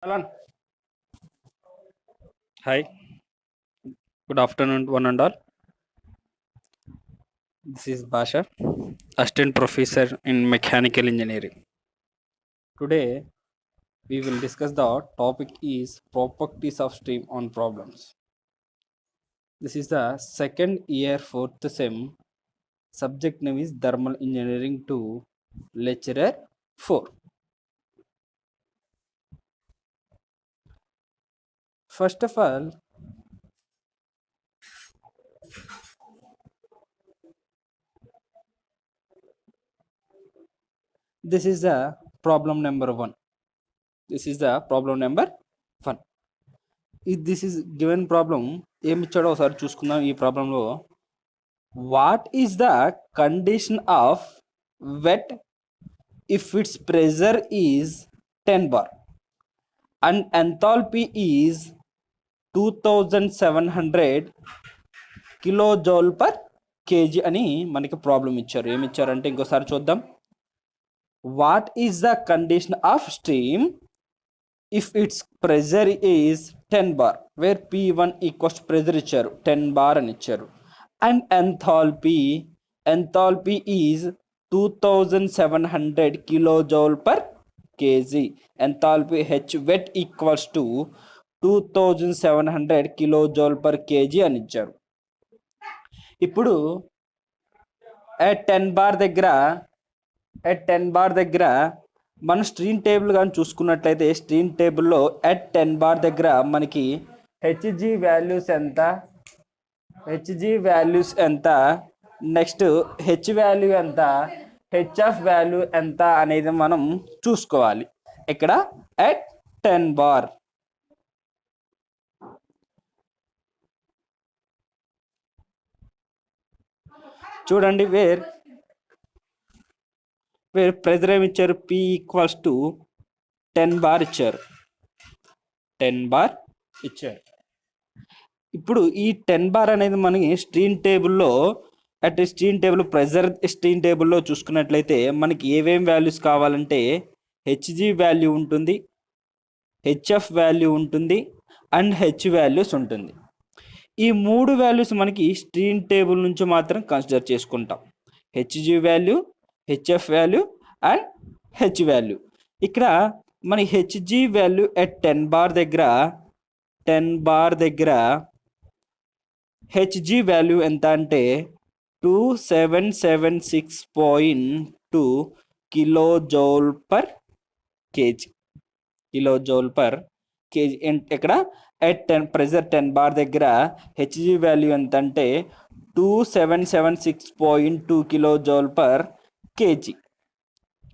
Alan. Hi, good afternoon, one and all. This is Basha, Assistant Professor in Mechanical Engineering. Today, we will discuss the topic is properties of stream on problems. This is the second year fourth sem. Subject name is Thermal Engineering 2, Lecturer 4. First of all, this is the problem number 1. This is the problem number 1. This is given problem ఏమి ఇచ్చాడో ఒకసారి చూసుకుందాం. ఈ ప్రాబ్లంలో what is the condition of wet if it's pressure is 10 bar and enthalpy is 2700 kilojoule per kg అని మనకి problem ఇచ్చారు. ఏమి ఇచ్చారంటే ఇంకోసారి చూద్దాం. What is the condition of stream if its pressure is 10 bar where P1 equals to pressure ఇచ్చారు 10 bar అని ఇచ్చారు and enthalpy is 2700 kilojoule per kg. enthalpy H wet equals to 2700 kilojoule per kg అని ఇచ్చారు. ఇప్పుడు at 10 bar దగ్గర మన stream table కానీ చూసుకున్నట్లయితే స్ట్రీమ్ టేబుల్లో అట్ 10 bar దగ్గర మనకి హెచ్జీ వాల్యూస్ ఎంత నెక్స్ట్ హెచ్ వాల్యూ ఎంత హెచ్ఎఫ్ వాల్యూ ఎంత అనేది మనం చూసుకోవాలి. ఇక్కడ అట్ 10 bar చూడండి వేర్ ప్రెజర్ ఏమి ఇచ్చారు P ఈక్వల్స్ టు 10 bar ఇచ్చారు 10 bar ఇచ్చారు. ఇప్పుడు ఈ 10 bar అనేది మనకి స్ట్రీమ్ టేబుల్లో ప్రెజర్ స్ట్రీమ్ టేబుల్లో చూసుకున్నట్లయితే మనకి ఏమేమి వాల్యూస్ కావాలంటే హెచ్జీ వాల్యూ ఉంటుంది, హెచ్ఎఫ్ వాల్యూ ఉంటుంది అండ్ హెచ్ వాల్యూస్ ఉంటుంది. ఈ 3 వాల్యూస్ మనకి స్ట్రీమ్ టేబుల్ నుంచి మాత్రం కన్సిడర్ చేసుకుంటాం. HG value, HF value and H value. ఇక్కడ మన హెచ్జీ వాల్యూ అట్ 10 bar దగ్గర హెచ్జీ వాల్యూ ఎంత అంటే 2776.2 కిలోజౌల్ పర్ కేజీ. ఇక్కడ అట్ 10 ప్రెజర్ 10 bar దగ్గర హెచ్జీ వాల్యూ ఎంత అంటే 2776.2 కిలోజౌల్ పర్ కేజీ.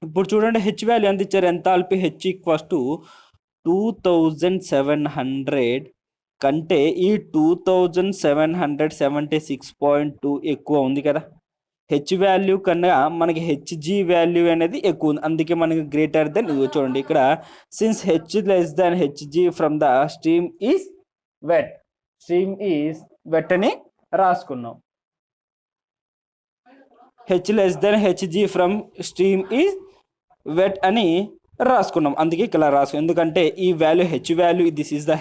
ఇప్పుడు చూడండి హెచ్ వాల్యూ ఎంత ఇచ్చారు, ఎంథాల్పీ హెచ్ ఈక్వల్స్ టు 2700 కంటే ఈ 2776.2 ఎక్కువ ఉంది కదా. హెచ్ వాల్యూ కన్నా మనకి హెచ్జీ వాల్యూ అనేది ఎక్కువ ఉంది, అందుకే మనకి గ్రేటర్ దెన్. చూడండి ఇక్కడ since h less than hg from the stream is wet అని రాసుకున్నాం. H less then hg from stream is wet అని రాసుకున్నాం, అందుకే ఇలా రాసుకున్నాం. ఎందుకంటే ఈ value h value, this is the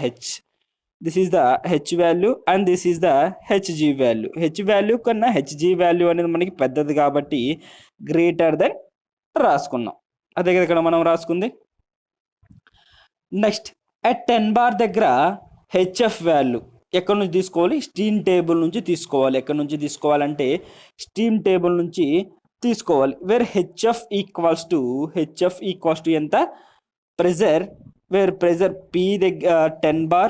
h value and this is the hg value. H value కన్నా హెచ్జీ వాల్యూ అనేది మనకి పెద్దది కాబట్టి గ్రేటర్ దెన్ రాసుకున్నాం. అదే కదా ఇక్కడ మనం రాసుకుంది. నెక్స్ట్ అట్ 10 bar దగ్గర హెచ్ఎఫ్ వాల్యూ ఎక్కడి నుంచి తీసుకోవాలి, స్ట్రీమ్ టేబుల్ నుంచి తీసుకోవాలి. ఎక్కడి నుంచి తీసుకోవాలంటే స్ట్రీమ్ టేబుల్ నుంచి తీసుకోవాలి. వేర్ హెచ్ఎఫ్ ఈక్వల్స్ టు ఎంత ప్రెజర్, వేర్ ప్రెజర్ P దగ్గర 10 bar,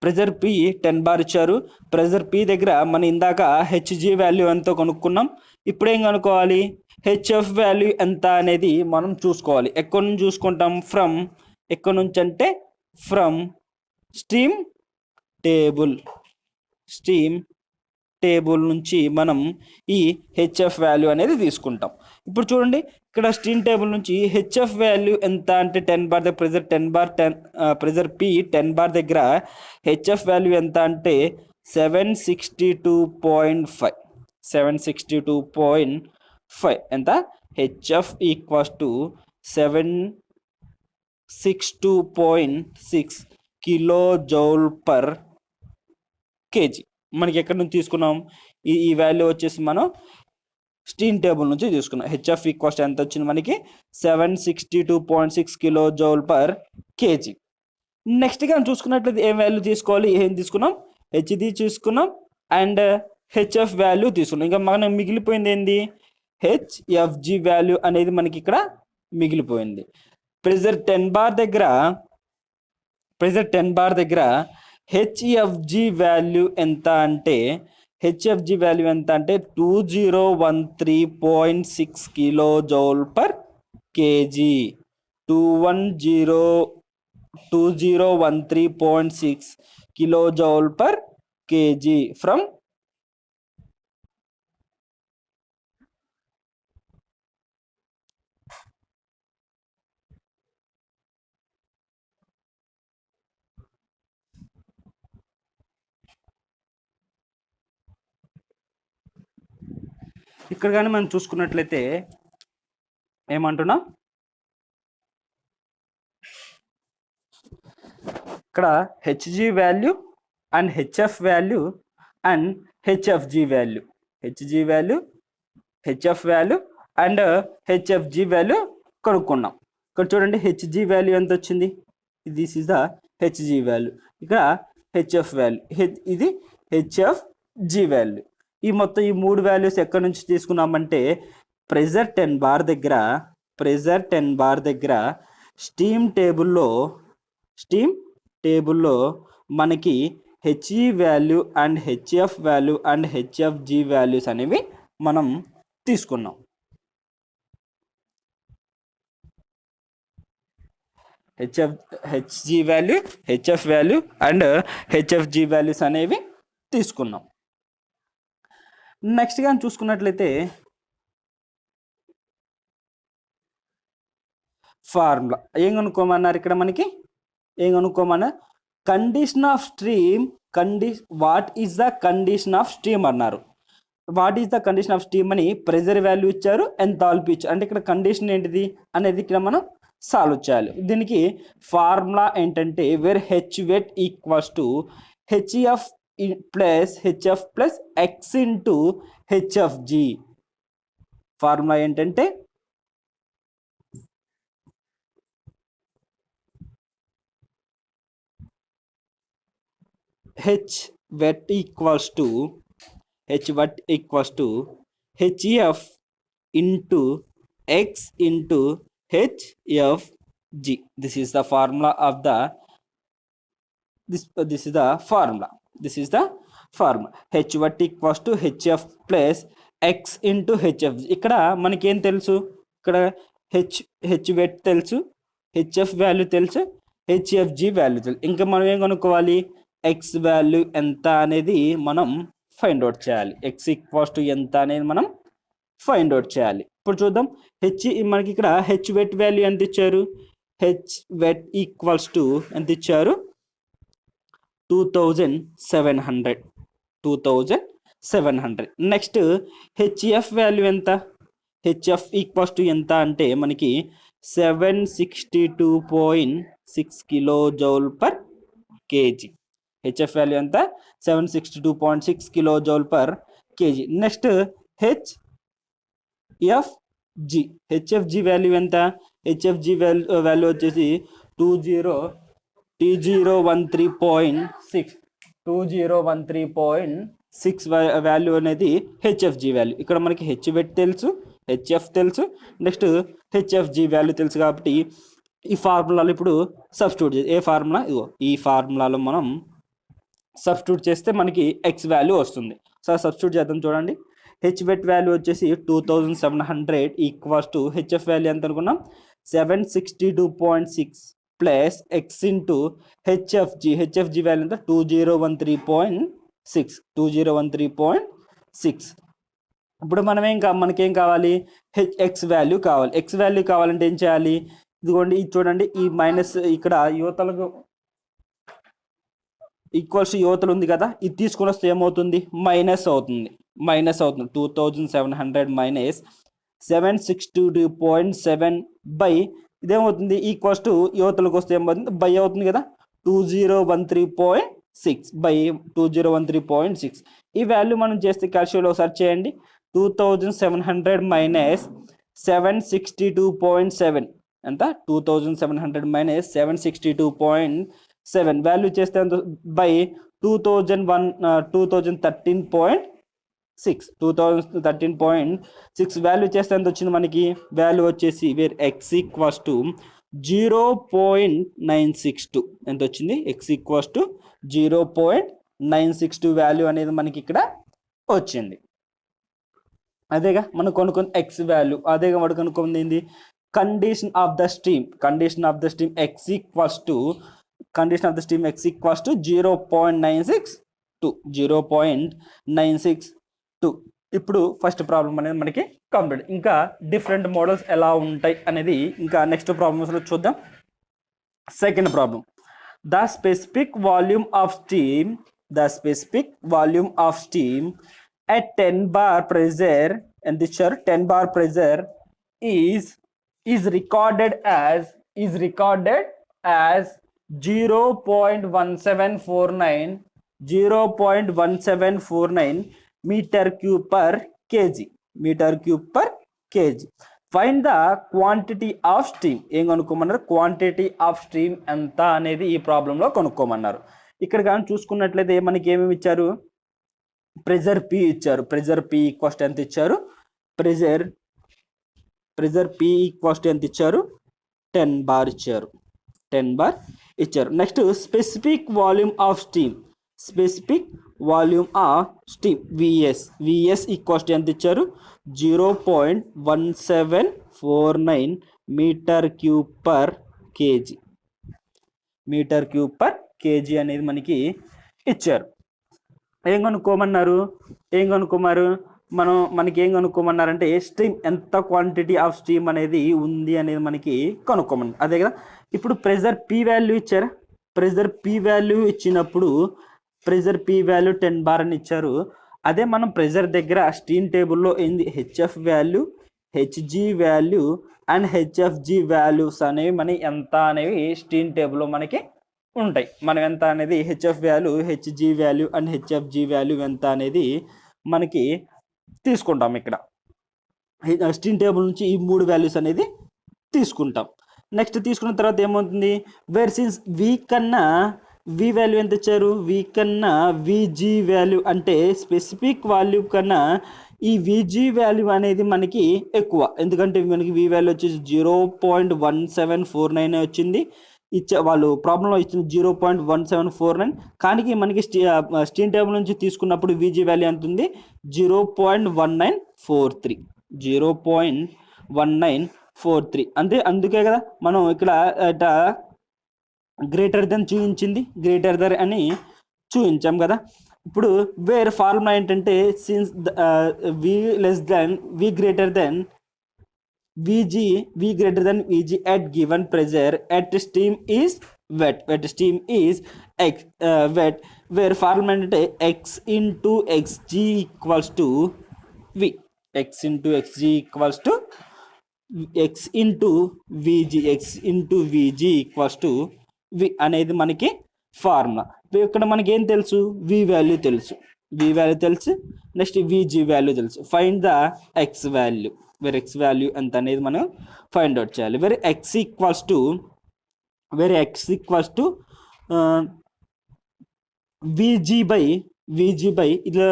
ప్రెజర్ P 10 bar ఇచ్చారు. ప్రెజర్ P దగ్గర మనం ఇందాక హెచ్జీ వాల్యూ ఎంతో కనుక్కున్నాం. ఇప్పుడేం కనుక్కోవాలి, హెచ్ఎఫ్ వాల్యూ ఎంత అనేది మనం చూసుకోవాలి. ఎక్కడి నుంచి చూసుకుంటాం, ఎక్కడి నుంచి అంటే ఫ్రమ్ స్ట్రీమ్ టేబుల్ నుంచి మనం ఈ హెచ్ఎఫ్ వాల్యూ అనేది తీసుకుంటాం. ఇప్పుడు చూడండి ఇక్కడ స్ట్రీమ్ టేబుల్ నుంచి హెచ్ఎఫ్ వాల్యూ ఎంత అంటే 10 bar దగ్గర ప్రెజర్ P 10 bar దగ్గర హెచ్ఎఫ్ వాల్యూ ఎంత అంటే 762.5 ఎంత HF equals to 762.6 kilo joule per KG. మనకి ఎక్కడి నుంచి తీసుకున్నాం? ఈ వాల్యూ వచ్చేసి మనం స్టీమ్ టేబుల్ నుంచి తీసుకున్నాం. హెచ్ఎఫ్ ఈక్వల్స్ ఎంత వచ్చింది మనకి? 762.6 kilo joule per KG. Next గా చూసుకున్నట్లయితే ఏం వాల్యూ తీసుకోవాలి? ఏం తీసుకున్నాం? హెచ్డి తీసుకున్నాం అండ్ హెచ్ఎఫ్ వాల్యూ తీసుకున్నాం. ఇంకా మనం మిగిలిపోయింది ఏంది? హెచ్ఎఫ్జి వాల్యూ అనేది మనకి ఇక్కడ మిగిలిపోయింది. ప్రెజర్ 10 బార్ దగ్గర హెచ్ఎఫ్జి వాల్యూ ఎంత అంటే 2013.6 kilo joule per kg. 2013.6 kilo joule per kg from ఇక్కడ కానీ మనం చూసుకున్నట్లయితే ఏమంటున్నాం? ఇక్కడ HG value and HF value and HFG value, HG value, HF value and HFG value కనుక్కున్నాం. ఇక్కడ చూడండి హెచ్జి వాల్యూ ఎంత వచ్చింది? This is the HG value. ఇక్కడ హెచ్ఎఫ్ వాల్యూ, ఇది హెచ్ఎఫ్జి వాల్యూ. ఈ మొత్తం ఈ మూడు వాల్యూస్ ఎక్కడి నుంచి తీసుకున్నామంటే ప్రెజర్ 10 బార్ దగ్గర స్టీమ్ టేబుల్లో మనకి HE value and HF value and HFG values అనేవి మనం తీసుకున్నాం. HG value, HF value and HFG values అనేవి తీసుకున్నాం. నెక్స్ట్ కానీ చూసుకున్నట్లయితే ఫార్ములా ఏం కనుక్కోమన్నారు? ఇక్కడ మనకి ఏం కనుక్కోమన్నారు? Condition of stream, what is the condition of stream అన్నారు. What is the condition of stream అని ప్రెజర్ వాల్యూ ఇచ్చారు, ఎంథాల్పీ ఇచ్చారు. అంటే ఇక్కడ కండిషన్ ఏంటిది అనేది ఇక్కడ మనం సాల్వ్ చేయాలి. దీనికి ఫార్ములా ఏంటంటే where H wet equals to HF plus HF plus X into HFG. Formula ఏంటంటే H wet equals to HF into X into HFG. This is the formula of the this is the formula. H wet equals to HF plus X into HF. ఇక్కడ మనకేం తెలుసు? ఇక్కడ H wet తెలుసు, HF value తెలుసు, HFG value తెలుసు. ఇంకా మనం ఏం కనుక్కోవాలి? ఎక్స్ వాల్యూ ఎంత అనేది మనం ఫైండ్ అవుట్ చేయాలి. ఎక్స్ ఈక్వల్స్ టు ఎంత అనేది మనం ఫైండ్ అవుట్ చేయాలి. ఇప్పుడు చూద్దాం. మనకి ఇక్కడ హెచ్ వెట్ వాల్యూ ఎంత ఇచ్చారు? హెచ్ వెట్ ఈక్వల్స్ టు ఎంత ఇచ్చారు? 2700. నెక్స్ట్ హెచ్ఎఫ్ వాల్యూ ఎంత? హెచ్ఎఫ్ ఈక్వల్స్ టు ఎంత అంటే మనకి 762.6 kilo joule per KG. HF value ఎంత? 762.6 kilo joule per KG. Next HFG value ఎంత? హెచ్ఎఫ్జి వాల్యూ వచ్చేసి 2013.6 వాల్యూ అనేది హెచ్ఎఫ్జి వాల్యూ. ఇక్కడ మనకి హెచ్ వెట్ తెలుసు, హెచ్ఎఫ్ తెలుసు, నెక్స్ట్ హెచ్ఎఫ్జి వాల్యూ తెలుసు. కాబట్టి ఈ ఫార్ములాలో ఇప్పుడు సబ్స్టిట్యూట్ చేసి, ఏ ఫార్ములా? ఇగో ఈ ఫార్ములాలో మనం సబ్స్టిట్యూట్ చేస్తే మనకి ఎక్స్ వాల్యూ వస్తుంది. సో సబ్స్టిట్యూట్ చేద్దాం. చూడండి, హెచ్ వెట్ వాల్యూ వచ్చేసి 2700 ఈక్వల్స్ టు హెచ్ఎఫ్ వాల్యూ ఎంత అనుకున్నాం? 762.6 plus X into HFG value ఎంత? 2013.6. ఇప్పుడు మనకేం కావాలి? ఎక్స్ వాల్యూ కావాలి. ఎక్స్ వాల్యూ కావాలంటే ఏం చేయాలి? ఇదిగోండి, ఇది చూడండి, ఈ మైనస్ ఇక్కడ యువతలకు ఈక్వల్స్ యువతలు ఉంది కదా, ఇది తీసుకొని వస్తే ఏమవుతుంది? మైనస్ అవుతుంది. 2700 మైనస్ 762.7 బై ఇదేమవుతుంది ఈక్వల్స్ టు యువతలకు వస్తే ఏమవుతుంది బై అవుతుంది కదా 2013.6 బై 2013.6. ఈ వాల్యూ మనం చేస్తే క్యాల్కులేషన్లో సెర్చ్ చేయండి. 2700 మైనస్ 762.7 ఎంత 2700 మైనస్ 762.7 వాల్యూ చేస్తే బై 2013.6 వాల్యూ చేస్తే ఎంత వచ్చింది మనకి వాల్యూ వచ్చేసి వేర్ ఎక్స్ ఈక్వల్స్ టు 0.962 ఎంత వచ్చింది ఎక్స్ ఈక్వల్స్ టు 0.962 వాల్యూ అనేది మనకి ఇక్కడ వచ్చింది. అదేగా మనం కొనుక్కుంది ఎక్స్ వాల్యూ, అదేగా మనం కొనుక్కుంది ఏంది condition of the stream X equals to 0.962. ఇప్పుడు ఫస్ట్ ప్రాబ్లం అనేది మనకి కంప్లీట్. ఇంకా డిఫరెంట్ మోడల్స్ ఎలా ఉంటాయి అనేది ఇంకా నెక్స్ట్ ప్రాబ్లమ్స్లో చూద్దాం. Second problem, the specific volume of steam at 10 bar pressure and the 10 bar pressure is recorded as 0.1749 meter cube per kg. Find the quantity of steam. ఏం కనుక్కోమన్నారు quantity of steam ఎంత అనేది ఈ ప్రాబ్లంలో కనుక్కోమన్నారు. ఇక్కడ కానీ చూసుకున్నట్లయితే మనకి ఏమేమి ఇచ్చారు ప్రెజర్ పి ఇచ్చారు. ప్రెజర్ పి ఈక్వల్స్ ఎంత ఇచ్చారు ప్రెజర్ పి ఈక్వల్స్ ఎంత ఇచ్చారు 10 బార్ ఇచ్చారు. Next specific volume of steam vs equals ఎంత ఇచ్చారు 0.1749 మీటర్ క్యూబ్ పర్ కేజీ అనేది మనకి ఇచ్చారు. ఏం కనుక్కోమన్నారు మనకి ఏం కనుక్కోమన్నారంటే స్ట్రీమ్ ఎంత క్వాంటిటీ ఆఫ్ స్ట్రీమ్ అనేది ఉంది అనేది మనకి కనుక్కోమన్నారు. అదే కదా ఇప్పుడు ప్రెజర్ పి వాల్యూ ఇచ్చారా, ప్రెజర్ పి వాల్యూ ఇచ్చినప్పుడు ప్రెజర్ పి వాల్యూ 10 బార్ అని ఇచ్చారు. అదే మనం ప్రెజర్ దగ్గర స్టీమ్ టేబుల్లో ఏంది HF value, HG value and HFG values అనేవి మనకి ఎంత అనేవి స్టీమ్ టేబుల్లో మనకి ఉంటాయి. మనం ఎంత అనేది HF value, HG value and HFG value ఎంత అనేది మనకి తీసుకుంటాం. ఇక్కడ స్టీమ్ టేబుల్ నుంచి ఈ 3 వాల్యూస్ అనేది తీసుకుంటాం. నెక్స్ట్ తీసుకున్న తర్వాత ఏమవుతుంది వేర్ సిన్స్ వి కన్నా వి వాల్యూ ఎంత ఇచ్చారు వి కన్నా విజి వాల్యూ అంటే స్పెసిఫిక్ వాల్యూ కన్నా ఈ విజి వాల్యూ అనేది మనకి ఎక్కువ. ఎందుకంటే మనకి వి వాల్యూ వచ్చేసి 0.1749 వచ్చింది. వాళ్ళు ప్రాబ్లంలో ఇచ్చిన 0.1749 కానీ మనకి స్టీమ్ టేబుల్ నుంచి తీసుకున్నప్పుడు విజీ వాల్యూ ఎంత ఉంది 0.1943 అంతే. అందుకే కదా మనం ఇక్కడ గ్రేటర్ దెన్ చూపించింది, గ్రేటర్ దెన్ అని చూపించాం కదా. ఇప్పుడు వేరే ఫార్ములా ఏంటంటే since v less then v greater then Vg at given pressure at steam is wet where formula అంటే x into xg equals to v x into vg equals to v అనేది మనకి formula. ఇక్కడ మనకి ఏం తెలుసు v value తెలుసు next vg value తెలుసు. Find the x value where X value ఎంత అనేది మనం ఫైండ్ అవుట్ చేయాలి. Where X equals to VG by ఇట్లా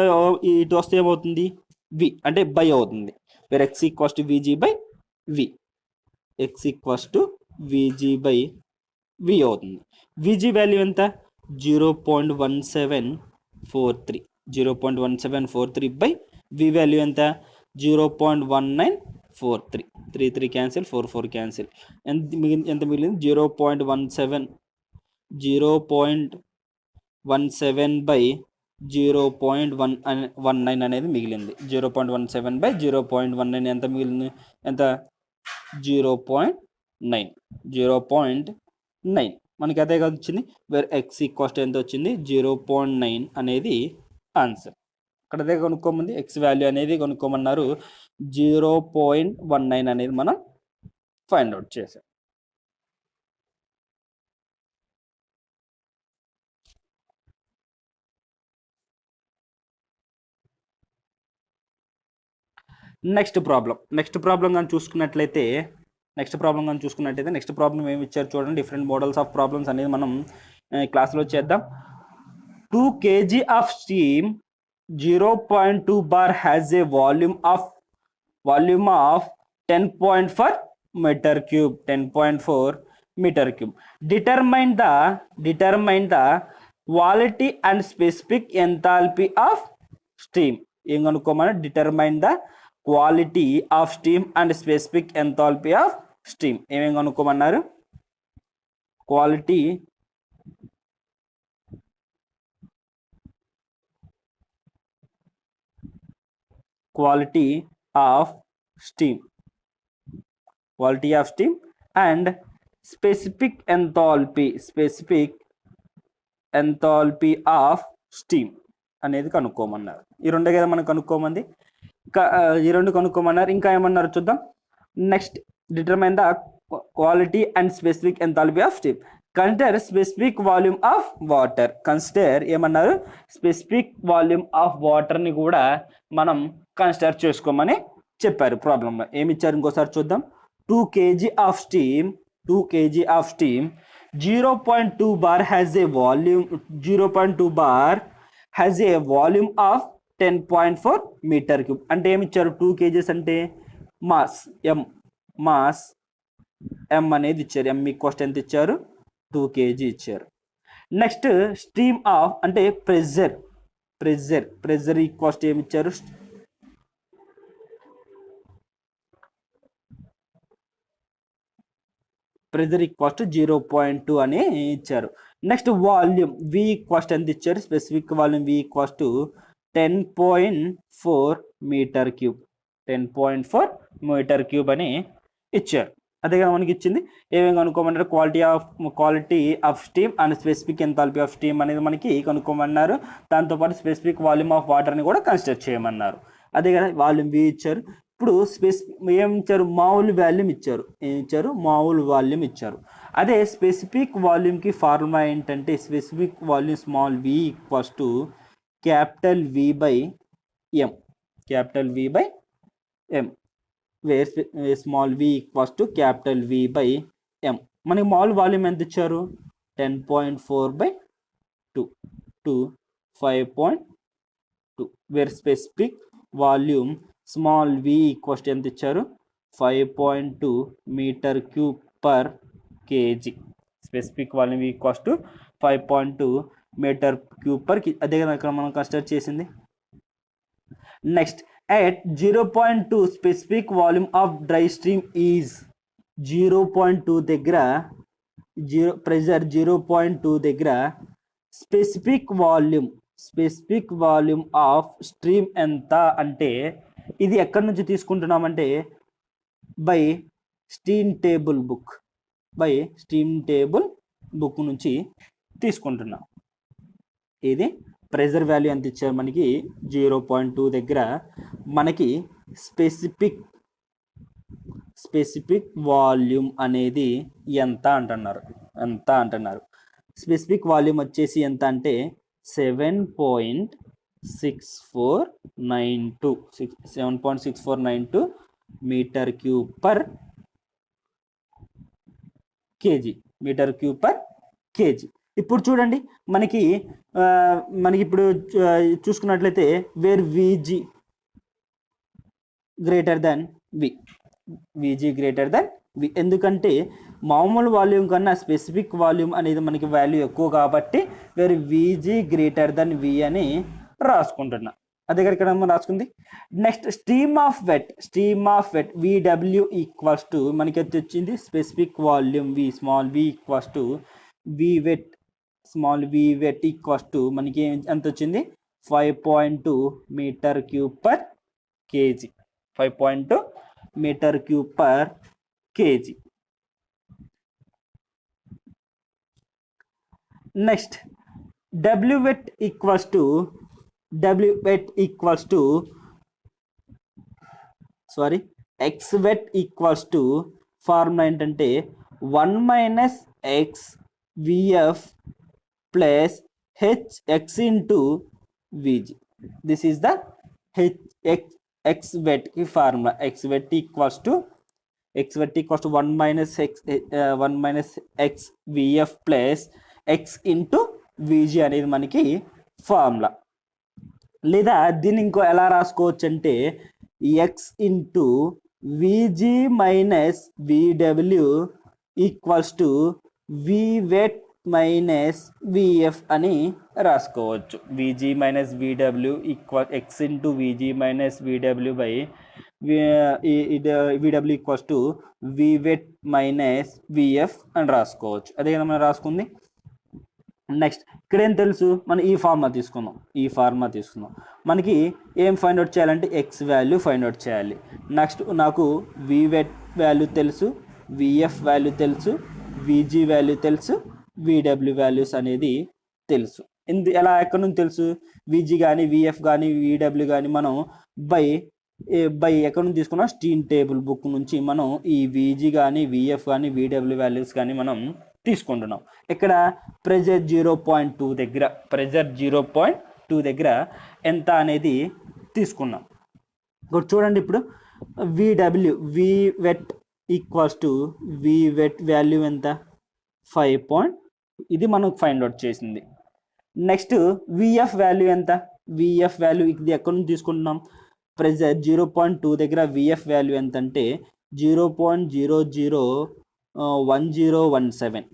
ఇటు వస్తే ఏమవుతుంది వి అంటే బై అవుతుంది. Where X equals to VG by V అవుతుంది. విజీ వాల్యూ ఎంత 0.1743 బై వి వాల్యూ ఎంత 0.1943 3 క్యాన్సిల్ 4 క్యాన్సిల్ ఎంత మిగిలింది 0.17 బై 0.19 అనేది మిగిలింది. 0.17 బై 0.19 ఎంత మిగిలింది ఎంత 0.9 మనకి అదే కదా వచ్చింది. వేర్ ఎక్స్ ఈక్వల్స్ ఎంత వచ్చింది 0.9 అనేది ఆన్సర్. ఇక్కడ దగ్గర కొనుక్కోమంది ఎక్స్ వాల్యూ అనేది కొనుక్కోమన్నారు 0.19 అనేది మనం ఫైండ్ అవుట్ చేసాం. నెక్స్ట్ ప్రాబ్లం కానీ చూసుకున్నట్లయితే నెక్స్ట్ ప్రాబ్లం ఏమి ఇచ్చారు చూడండి. డిఫరెంట్ మోడల్స్ ఆఫ్ ప్రాబ్లమ్స్ అనేది మనం క్లాస్లో చేద్దాం. 2 kg of steam 0.2 bar has a volume of 10.4 meter cube. Determine the quality and specific enthalpy of steam. ఏం కనుక్కోమన్నా determine the quality of steam and specific enthalpy of steam. ఏమేం కనుక్కోమన్నారు? quality of steam and specific enthalpy of steam అనేది కనుక్కోమన్నారు. ఈ రెండు కదా మనం కనుక్కోమంది. ఈ రెండు కనుక్కోమన్నారు. ఇంకా ఏమన్నారు చూద్దాం. Next determine the quality and specific enthalpy of steam. Consider specific volume of water. ఏమన్నారు? స్పెసిఫిక్ వాల్యూమ్ ఆఫ్ వాటర్ని కూడా మనం కన్సిడర్ చేసుకోమని చెప్పారు ప్రాబ్లంలో. ఏమి ఇచ్చారు ఇంకోసారి చూద్దాం. 2 kg of steam 0.2 bar has a volume of 10.4 meter cube. అంటే ఏమి ఇచ్చారు? 2 kgs అంటే మాస్ m అనేది ఇచ్చారు. m ఈక్వల్స్ ఎంత ఇచ్చారు? 2 kg ఇచ్చారు. నెక్స్ట్ స్ట్రీమ్ ఆఫ్ అంటే ప్రెజర్ ఈక్వల్స్ ఏమి ఇచ్చారు? ప్రెజర్ ఈక్వల్స్ 0.2 అని ఇచ్చారు. నెక్స్ట్ వాల్యూమ్ v ఈక్వల్స్ ఎంత ఇచ్చారు? Specific volume v equals 10.4 metre cube అని ఇచ్చారు. అదే కదా మనకి ఇచ్చింది. ఏమేమి కనుక్కోమన్నారు? Quality of steam and specific enthalpy of steam అనేది మనకి కనుక్కోమన్నారు. దాంతోపాటు స్పెసిఫిక్ వాల్యూమ్ ఆఫ్ వాటర్ని కూడా కన్సిడర్ చేయమన్నారు. అదే కదా వాల్యూమ్ v ఇచ్చారు. ఇప్పుడు ఏమి ఇచ్చారు? మామూలు వాల్యూమ్ ఇచ్చారు. ఏం ఇచ్చారు? మామూలు వాల్యూమ్ ఇచ్చారు. అదే స్పెసిఫిక్ వాల్యూమ్కి ఫార్ములా ఏంటంటే specific volume small v equals to capital V by m where small v equals to capital V by m. మనకి మామూలు వాల్యూమ్ ఎంత ఇచ్చారు? 10.4/2 to 5.2. Where specific volume small v equals ఎంత ఇచ్చారు? 5.2 metre cube per kg. Specific volume v equals to 5.2 metre cube per kg. అదే కదా ఇక్కడ మనం కన్సిడర్ చేసింది. Next at 0.2 specific volume of dry stream is 0.2 దగ్గర ప్రెజర్ 0.2 దగ్గర స్పెసిఫిక్ వాల్యూమ్ ఆఫ్ స్ట్రీమ్ ఎంత అంటే ఇది ఎక్కడి నుంచి తీసుకుంటున్నామంటే బై స్టీమ్ టేబుల్ బుక్ నుంచి తీసుకుంటున్నాం. ఇది ప్రెజర్ వాల్యూ ఎంత ఇచ్చారు మనకి? 0.2 దగ్గర మనకి స్పెసిఫిక్ వాల్యూమ్ అనేది ఎంత అంటున్నారు. స్పెసిఫిక్ వాల్యూమ్ వచ్చేసి ఎంత అంటే 7.6492 మీటర్ క్యూబ్ పర్ కేజీ. ఇప్పుడు చూడండి మనకి ఇప్పుడు చూసుకున్నట్లయితే where VG greater then V. ఎందుకంటే మామూలు వాల్యూమ్ కన్నా స్పెసిఫిక్ వాల్యూమ్ అనేది మనకి వాల్యూ ఎక్కువ కాబట్టి where VG greater then V అని రాసుకుంటున్నా. అదే ఇక్కడ మనం రాసుకుంది. Next stream of wet VW equals to మనకి ఎంత వచ్చింది? Specific volume V small v equals to V wet small v wet equals to మనకి ఎంత వచ్చింది? 5.2 metre cube per KG. 5.2 metre cube per KG. Next W wet equals to X wet equals to formula ఏంటంటే 1 - X VF plus HX into VG. This is the X వెట్కి formula X wet equals to 1 minus X VF plus X into VG అనేది మనకి formula. లేదా దీన్ని ఇంకో ఎలా రాసుకోవచ్చు అంటే X into VG minus VW equals to V wet minus VF అని రాసుకోవచ్చు. VG minus VW equal X into VG minus VW by VW equals to V wet minus VF అని రాసుకోవచ్చు. అదే కదా మనం రాసుకుంది. నెక్స్ట్ ఇక్కడ ఏం తెలుసు, మనం ఈ ఫార్ములా తీసుకుందాం. మనకి ఏం ఫైండ్ అవుట్ చేయాలంటే ఎక్స్ వాల్యూ ఫైండ్ అవుట్ చేయాలి. నెక్స్ట్ నాకు వి వెట్ వాల్యూ తెలుసు, విఎఫ్ వాల్యూ తెలుసు, విజీ వాల్యూ తెలుసు, విడబ్ల్యూ వాల్యూస్ అనేది తెలుసు. ఎలా ఎక్కడి నుంచి తెలుసు? విజీ కానీ విఎఫ్ కానీ విడబ్ల్యూ కానీ మనం బై ఎక్కడి నుంచి తీసుకున్నాం? స్టీన్ టేబుల్ బుక్ నుంచి మనం ఈ విజీ కానీ విఎఫ్ కానీ విడబ్ల్యూ వాల్యూస్ కానీ మనం తీసుకుంటున్నాం. ఇక్కడ ప్రెజర్ 0.2 దగ్గర ఎంత అనేది తీసుకున్నాం. ఇప్పుడు చూడండి, ఇప్పుడు V wet equals to V wet value ఎంత? 5. ఇది మనం ఫైండ్ అవుట్ చేసింది. నెక్స్ట్ విఎఫ్ వాల్యూ ఎంత? విఎఫ్ వాల్యూ ఇది ఎక్కడి నుంచి తీసుకుంటున్నాం? ప్రెజర్ 0.2 దగ్గర విఎఫ్ వాల్యూ ఎంత అంటే 0.001017.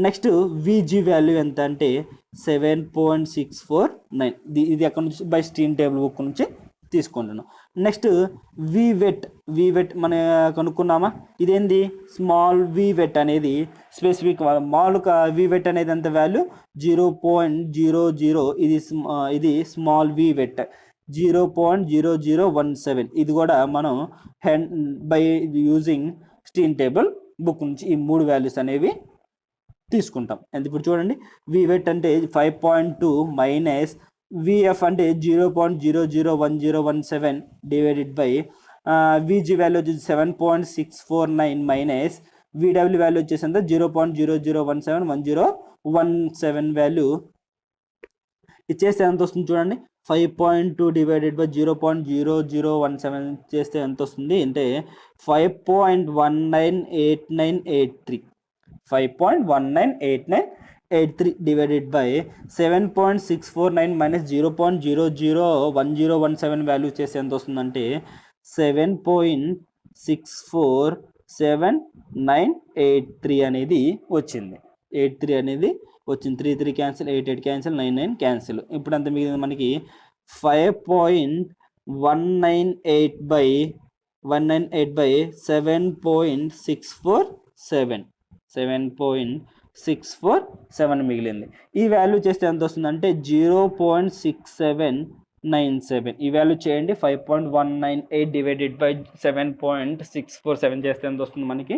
నెక్స్ట్ విజీ వాల్యూ ఎంత అంటే 7.649. ఇది ఎక్కడి నుంచి? బై స్టీన్ టేబుల్ బుక్ నుంచి తీసుకుంటున్నాం. నెక్స్ట్ వి వెట్ మనం కనుక్కున్నామా? ఇదేంది? స్మాల్ వి వెట్ అనేది స్పెసిఫిక్ మామూలుగా వి వెట్ అనేది ఎంత వాల్యూ? 0.00. ఇది స్మాల్ వి వెట్ 0.0017. ఇది కూడా మనం by using Stein table book నుంచి ఈ 3 వాల్యూస్ అనేవి తీసుకుంటాం. ఇప్పుడు చూడండి, వి వెట్ అంటే 5.2 మైనస్ విఎఫ్ అంటే 0.001017 డివైడెడ్ బై విజీ వాల్యూ వచ్చేసి 7.649 మైనస్ విడబ్ల్యూ వాల్యూ వచ్చేసి అంత 0.00171017 వాల్యూ ఇచ్చేస్తే ఎంత వస్తుంది చూడండి. 5.2 డివైడెడ్ బై 0.0017 చేస్తే ఎంత వస్తుంది అంటే 5.198983. 5.198983 డివైడెడ్ బై 7.649 మైనస్ 0.001017 వాల్యూ చేస్తే ఎంత వస్తుందంటే 7.64793 అనేది వచ్చింది. 83 అనేది వచ్చింది. 3 క్యాన్సిల్, 88 క్యాన్సిల్, 99 క్యాన్సిల్. ఇప్పుడు అంత మిగిలింది మనకి 5.198 బై 7.647 మిగిలింది. ఈ వాల్యూ చేస్తే ఎంత వస్తుందంటే 0.6797. ఈ వాల్యూ చేయండి. 5.198 డివైడెడ్ బై 7.647 చేస్తే ఎంత వస్తుంది మనకి?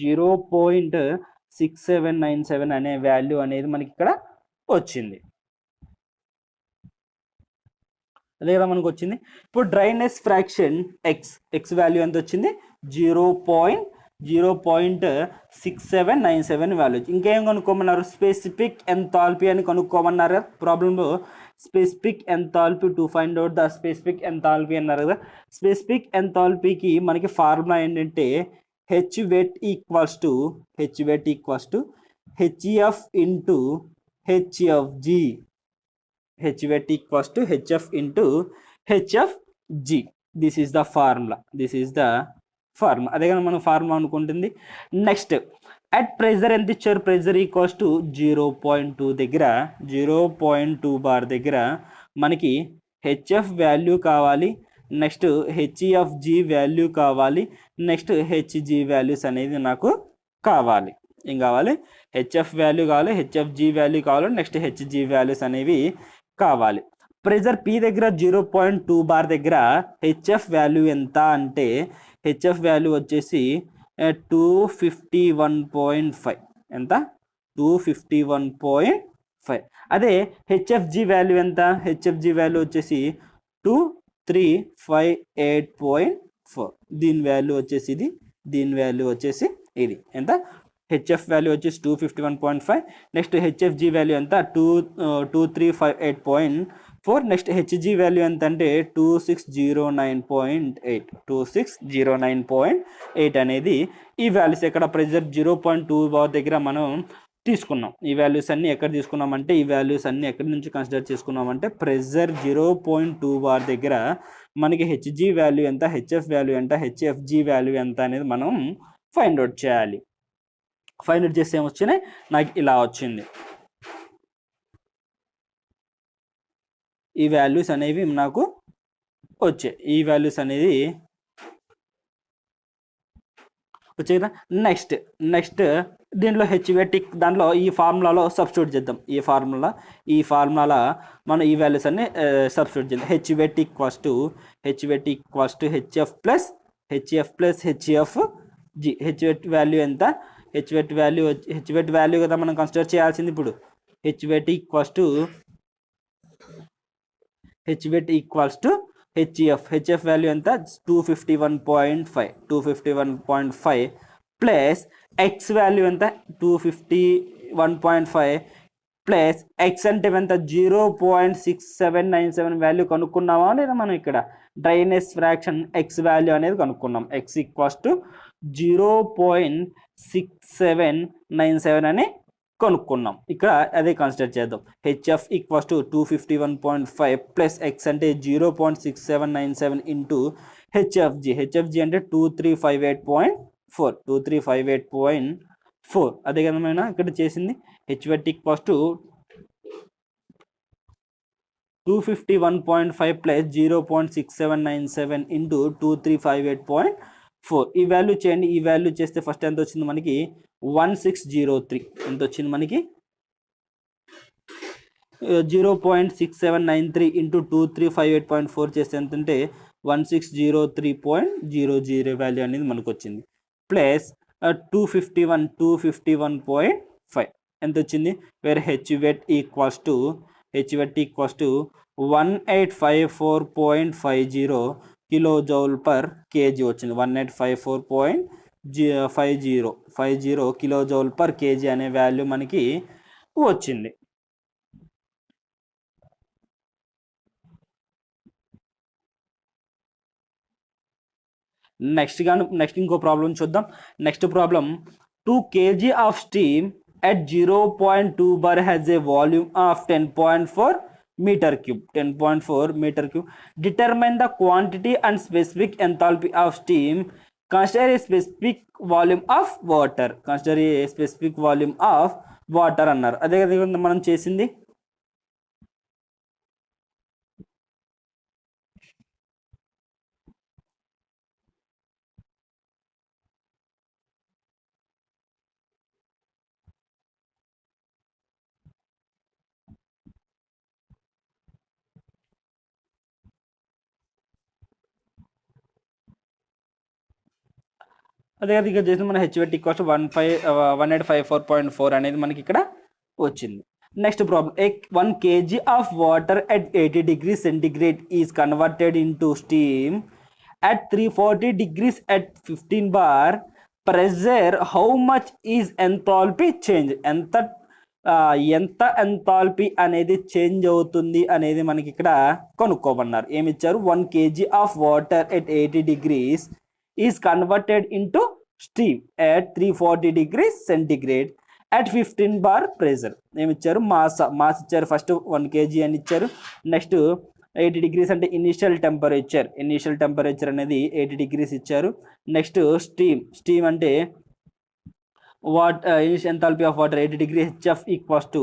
0.6797 అనే వాల్యూ అనేది మనకి ఇక్కడ వచ్చింది. అదే కదా మనకు వచ్చింది. ఇప్పుడు డ్రైనెస్ ఫ్రాక్షన్ ఎక్స్ వాల్యూ ఎంత వచ్చింది? 0.6797 వాల్యూ. ఇంకేం కనుక్కోమన్నారు? స్పెసిఫిక్ ఎంథాల్పీ అని కనుక్కోమన్నారు కదా ప్రాబ్లంలో. Specific enthalpy to find out the specific enthalpy అన్నారు కదా. స్పెసిఫిక్ ఎంథాల్పీకి మనకి ఫార్ములా ఏంటంటే H wet equals to HF into హెచ్ఎఫ్జి. H wet equals to HF into HFG. This is the formula. అదే కదా మనం ఫార్ములా అనుకుంటుంది. నెక్స్ట్ అట్ ప్రెజర్ ఎంత ఇచ్చారు? ప్రెజర్ ఈక్వల్స్ టు 0.2 దగ్గర 0.2 బార్ దగ్గర మనకి హెచ్ఎఫ్ వాల్యూ కావాలి, నెక్స్ట్ హెచ్ఎఫ్జి వాల్యూ కావాలి, నెక్స్ట్ హెచ్జి వాల్యూస్ అనేది నాకు కావాలి. ఏం కావాలి? హెచ్ఎఫ్ వాల్యూ కావాలి, హెచ్ఎఫ్జి వాల్యూ కావాలి, నెక్స్ట్ హెచ్జి వాల్యూస్ అనేవి కావాలి. ప్రెజర్ పి దగ్గర 0.2 బార్ దగ్గర హెచ్ఎఫ్ వాల్యూ ఎంత అంటే హెచ్ఎఫ్ వాల్యూ వచ్చేసి 251.5. ఎంత? 251.5. అదే హెచ్ఎఫ్జి వాల్యూ ఎంత? హెచ్ఎఫ్జి వాల్యూ వచ్చేసి 2358.4. దీని వాల్యూ వచ్చేసి ఇది, దీని వాల్యూ వచ్చేసి ఇది. ఎంత? హెచ్ఎఫ్ వాల్యూ వచ్చేసి 251.5. నెక్స్ట్ హెచ్ఎఫ్జి వాల్యూ ఎంత? 2358.4. 4. నెక్స్ట్ హెచ్జీ వాల్యూ ఎంత అంటే 2609.8 2609.8 అనేది ఈ వాల్యూస్ ఎక్కడ ప్రెజర్ 0.2 బార్ దగ్గర మనం తీసుకున్నాం. ఈ వాల్యూస్ అన్నీ ఎక్కడ తీసుకున్నామంటే ఈ వాల్యూస్ అన్నీ ఎక్కడి నుంచి కన్సిడర్ చేసుకున్నామంటే ప్రెజర్ 0.2 బార్ దగ్గర మనకి హెచ్జీ వాల్యూ ఎంత, హెచ్ఎఫ్ వాల్యూ ఎంత, హెచ్ఎఫ్జీ వాల్యూ ఎంత అనేది మనం ఫైండ్ అవుట్ చేయాలి. ఫైండ్ అవుట్ చేస్తే ఏమొచ్చినాయి, నాకు ఇలా వచ్చింది. ఈ వాల్యూస్ అనేవి నాకు వచ్చాయి. ఈ వాల్యూస్ అనేది వచ్చాయి కదా. నెక్స్ట్ దీంట్లో హెచ్వేటిక్ దాంట్లో ఈ ఫార్ములాలో సబ్స్టిట్యూట్ చేద్దాం. ఈ ఫార్ములా మనం ఈ వాల్యూస్ అన్ని సబ్స్టిట్యూట్ చేద్దాం. H wet equals to HF plus HF G. H wet value ఎంత, హెచ్వేట్ వాల్యూ కదా మనం కన్సిడర్ చేయాల్సింది. ఇప్పుడు H wet equals to HF value ఎంత 251.5 ప్లస్ ఎక్స్ వాల్యూ ఎంత 251.5 ప్లస్ ఎక్స్ అంటే ఎంత 0.6797 వాల్యూ కనుక్కున్నామా లేదా మనం ఇక్కడ డ్రైనెస్ ఫ్రాక్షన్ ఎక్స్ వాల్యూ అనేది కనుక్కున్నాం. ఎక్స్ ఈక్వల్స్ టు 0.6797 అని కనుక్కున్నాం. ఇక్కడ అదే కన్సిడర్ చేద్దాం. HF equals to 251.5 plus X అంటే 0.6797 ఇంటూ హెచ్ఎఫ్జి అంటే 2358.4 అదే కదా మనం ఇక్కడ చేసింది. హెచ్వెట్ ఈక్వల్స్ టు 251.5 ప్లస్ 0.6797 ఇంటూ 2358.4. ఈ వాల్యూ చేయండి. ఈ వాల్యూ చేస్తే ఫస్ట్ ఎంత వచ్చింది మనకి 1603. ఎంత వచ్చింది మనకి 0.6793 ఇంటూ 2358.4 చేస్తే ఎంత అంటే 1603.00 వాల్యూ అనేది మనకు వచ్చింది. ప్లస్ 251.5 ఎంత వచ్చింది. వేరే H wet equals to 1854.50 kilo joule per KG వచ్చింది. 1854.50 కిలో జౌల్ పర్ కేజీ అనే వాల్యూ మనకి వచ్చింది. నెక్స్ట్ ఇంకో ప్రాబ్లం చూద్దాం. Next problem 2 kg of steam at 0.2 bar has a volume of 10.4 meter cube. Determine the quantity and specific enthalpy of steam. Consider a specific volume of water. అన్నారు. అదే కదా మనం చేసింది. అదే ఇక్కడ చేసిన మన హెచ్వెట్ ఈక్వల్స్ 1854.4 అనేది మనకి ఇక్కడ వచ్చింది. Next problem 1 kg of water at 80 degrees centigrade is converted into steam at 340 degrees at 15 bar pressure. How much is enthalpy change. ఎంత ఎంథాల్పీ అనేది చేంజ్ అవుతుంది అనేది మనకి ఇక్కడ కనుక్కోమన్నారు. ఏమి ఇచ్చారు, 1 kg of water at 80 degrees is converted into steam at 340 degrees centigrade at 15 bar pressure. ఏమి ఇచ్చారు, మాస్ ఇచ్చారు. ఫస్ట్ 1 kg అని ఇచ్చారు. నెక్స్ట్ 80 degrees అంటే ఇనిషియల్ టెంపరేచర్ అనేది 80 degrees ఇచ్చారు. నెక్స్ట్ స్టీమ్ అంటే initial enthalpy of water 80 degrees. HF equals to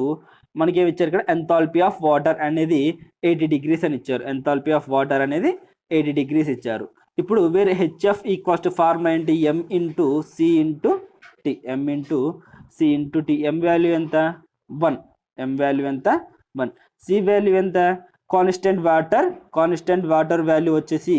మనకి ఏమి ఇచ్చారు ఇక్కడ ఎంథాల్పీ ఆఫ్ వాటర్ అనేది 80 degrees అని ఇచ్చారు. ఎంథాల్పీ ఆఫ్ వాటర్ అనేది 80 degrees ఇచ్చారు. ఇప్పుడు వేరే హెచ్ఎఫ్ ఈక్వల్స్ టు ఫార్ములా ఏంటి, m into C into t. M value ఎంత 1, సి వాల్యూ ఎంత, కాన్స్టెంట్ వాటర్ వాల్యూ వచ్చేసి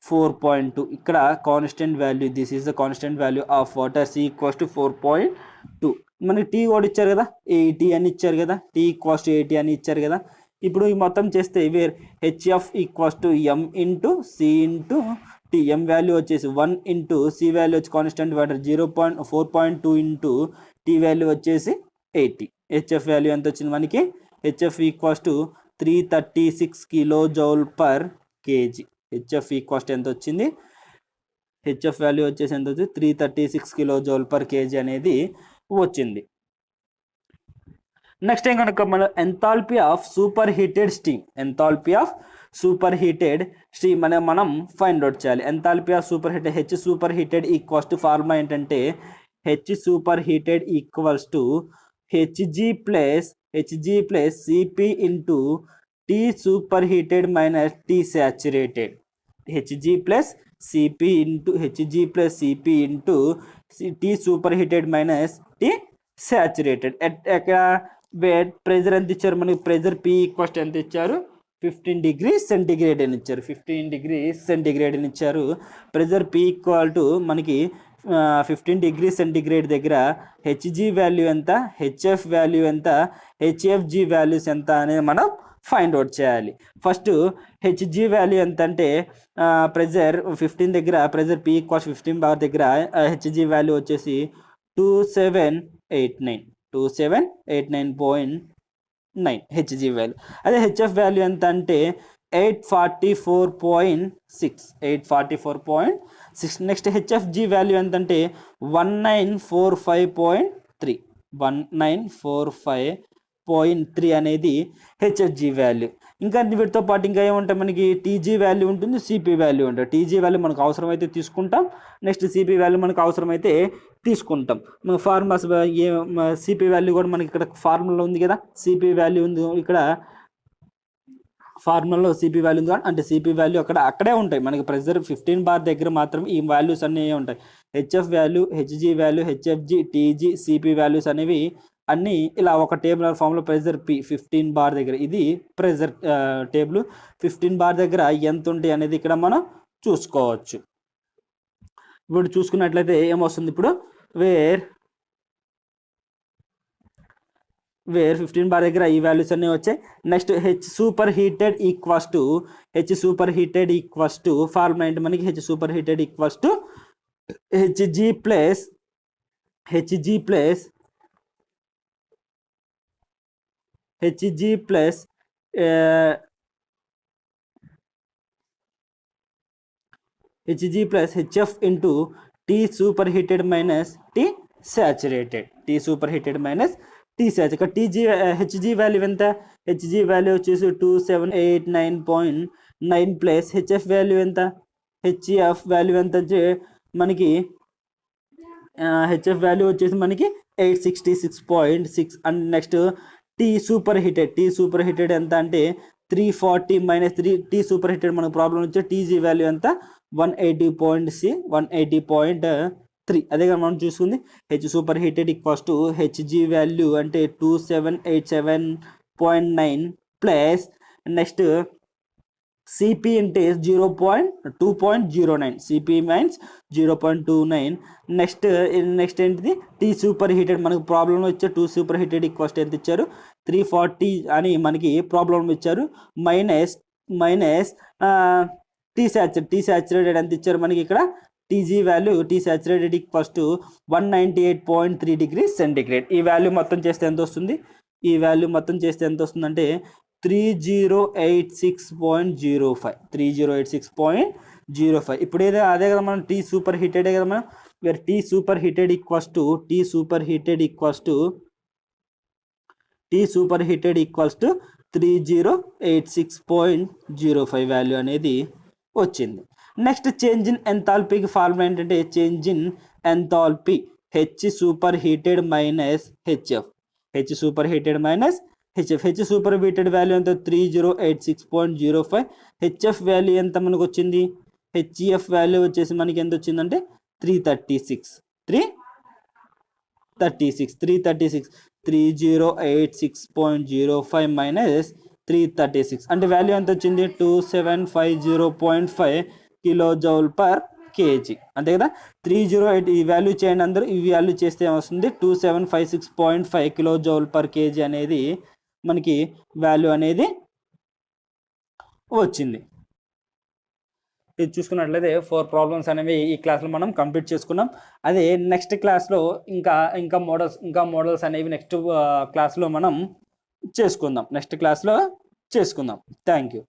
4.2. ఇక్కడ constant value, this is the constant value of water. C equals to 4.2. మనకి టీ కూడా ఇచ్చారు కదా, 80 అని ఇచ్చారు కదా, టీ ఈక్వల్స్ టు 80 అని ఇచ్చారు కదా. ఇప్పుడు ఈ మొత్తం చేస్తే where HF equals to M into C into T. M value వచ్చేసి 1 ఇంటూ సి వాల్యూ వచ్చి constant water 4.2 into T value వచ్చేసి 80. హెచ్ఎఫ్ వాల్యూ ఎంత వచ్చింది మనకి, HF equals to 336 kilo joule per KG. HF ఈక్వస్ట్ ఎంత వచ్చింది, హెచ్ఎఫ్ వాల్యూ వచ్చేసి ఎంత వచ్చింది 336 కిలో జౌల్ పర్ కేజీ అనేది వచ్చింది. నెక్స్ట్ ఏం కనుక మన enthalpy of superheated steam, enthalpy of superheated steam అనే మనం ఫైండ్ అవుట్ చేయాలి. Enthalpy of superheated, H super heated equals to formula ఏంటంటే H super heated equals to HG plus CP into tea super heated minus tea saturated. HG plus CP into tea super heated minus tea saturated. ఎక్కడ pressure ఎంత ఇచ్చారు మనకి, pressure P ఈక్వస్ట్ ఎంత ఇచ్చారు 15 degrees centigrade అని ఇచ్చారు, 15 degrees centigrade అని ఇచ్చారు. ప్రెజర్ పి ఈక్వల్ టు మనకి 15 degrees సెంటిగ్రేడ్ దగ్గర హెచ్జీ వాల్యూ ఎంత, హెచ్ఎఫ్ వాల్యూ ఎంత, హెచ్ఎఫ్జి వాల్యూస్ ఎంత అనేది మనం ఫైండ్ అవుట్ చేయాలి. ఫస్ట్ హెచ్జీ వాల్యూ ఎంత అంటే ప్రెజర్ 15 దగ్గర ప్రెజర్ పి ఈక్వల్స్ 15 బార్ దగ్గర హెచ్జీ వాల్యూ వచ్చేసి 2789.9 హెచ్జీ వాల్యూ. అదే హెచ్ఎఫ్ వాల్యూ ఎంత అంటే 844.6. నెక్స్ట్ హెచ్ఎఫ్జి వాల్యూ ఎంత అంటే 1945.3 అనేది హెచ్ఎఫ్జి వాల్యూ. ఇంకా వీటితో పాటు ఇంకా ఏముంటాయి మనకి, టీజీ వాల్యూ ఉంటుంది, సిపి వాల్యూ ఉంటుంది. టీజీ వాల్యూ మనకు అవసరమైతే తీసుకుంటాం, నెక్స్ట్ సిపి వాల్యూ మనకు అవసరమైతే తీసుకుంటాం. ఫార్ములాస్ సిపి వాల్యూ కూడా మనకి ఇక్కడ ఫార్ములా ఉంది కదా, సిపి వాల్యూ ఉంది ఇక్కడ ఫార్ములాలో సిపి వాల్యూ ఉంది అంటే సిపి వాల్యూ అక్కడే ఉంటాయి మనకి. ప్రెజర్ 15 బార్ దగ్గర మాత్రం ఈ వాల్యూస్ అన్నీ ఉంటాయి. HF value, HG value, HFG, TG, CP values అనేవి అన్నీ ఇలా ఒక టేబుల్ ఫామ్లో ప్రెజర్ పి 15 బార్ దగ్గర, ఇది ప్రెజర్ టేబుల్ 15 బార్ దగ్గర ఎంత ఉంటాయి అనేది ఇక్కడ మనం చూసుకోవచ్చు. ఇప్పుడు చూసుకున్నట్లయితే ఏమొస్తుంది, ఇప్పుడు వేర్ 15 బార్ దగ్గర ఈ వాల్యూస్ అన్నీ వచ్చాయి. Next h super heated equals to formula ఏంటి మనకి, h super heated equals to HG plus hf into tea super heated minus tea saturated. ఇక్కడ హెచ్జీ వాల్యూ ఎంత, హెచ్జీ వాల్యూ వచ్చేసి 2789.9 ప్లస్ హెచ్ఎఫ్ వాల్యూ ఎంత, హెచ్ఎఫ్ వాల్యూ ఎంత అంటే మనకి hf value వచ్చేసి మనకి 866.6. And next t super heated ఎంత అంటే 340 మైనస్ 3. టీ సూపర్ హీటెడ్ మనకు ప్రాబ్లం వచ్చే టీజీ వాల్యూ ఎంత 180.3. అదే కదా మనం చూసుకుంది. H super heated equals to HG value అంటే 2787.9 ప్లస్ నెక్స్ట్ సిపి అంటే 2.09, సిపి మైన్స్ 0.29. నెక్స్ట్ ఏంటిది, టీ సూపర్ హీటెడ్ మనకు ప్రాబ్లంలో ఇచ్చారు. 2 సూపర్ హీటెడ్ ఈక్వల్స్ ఎంత ఇచ్చారు 340 అని మనకి ప్రాబ్లం ఇచ్చారు. మైనస్ టీ సాచురేటెడ్ ఎంత ఇచ్చారు మనకి ఇక్కడ, tg value t saturated equals to 198.3 degrees centigrade. ఈ వాల్యూ మొత్తం చేస్తే ఎంత వస్తుంది, అంటే 3086.05. ఇప్పుడు అదే కదా మనం టీ సూపర్ హీటెడ్ కదా మనం, where t super heated equals to 3086.05 value అనేది వచ్చింది. నెక్స్ట్ చేంజ్ ఇన్ ఎంథాల్పీకి ఫార్ములా ఏంటంటే change in enthalpy h super heated minus hf, h super heated value ఎంత 3086.05. హెచ్ఎఫ్ వాల్యూ ఎంత మనకు వచ్చింది, హెచ్ఎఫ్ వాల్యూ వచ్చేసి మనకి ఎంత వచ్చిందంటే 336. 3086.05 మైనస్ 336 అంటే వాల్యూ ఎంత వచ్చింది 2750.5 కిలో జౌల్ పర్ కేజీ. అంతే కదా, 308 ఈ వాల్యూ చేయండి అందరూ. ఈ వాల్యూ చేస్తే ఏమొస్తుంది 2756.5 కిలో జౌల్ పర్ కేజీ అనేది మనకి వాల్యూ అనేది వచ్చింది. ఇది చూసుకున్నట్లయితే 4 ప్రాబ్లమ్స్ అనేవి ఈ క్లాస్లో మనం కంప్లీట్ చేసుకున్నాం. అదే నెక్స్ట్ క్లాస్లో ఇంకా మోడల్స్ అనేవి నెక్స్ట్ క్లాస్లో మనం చేసుకుందాం. నెక్స్ట్ క్లాస్లో చేసుకుందాం. Thank you.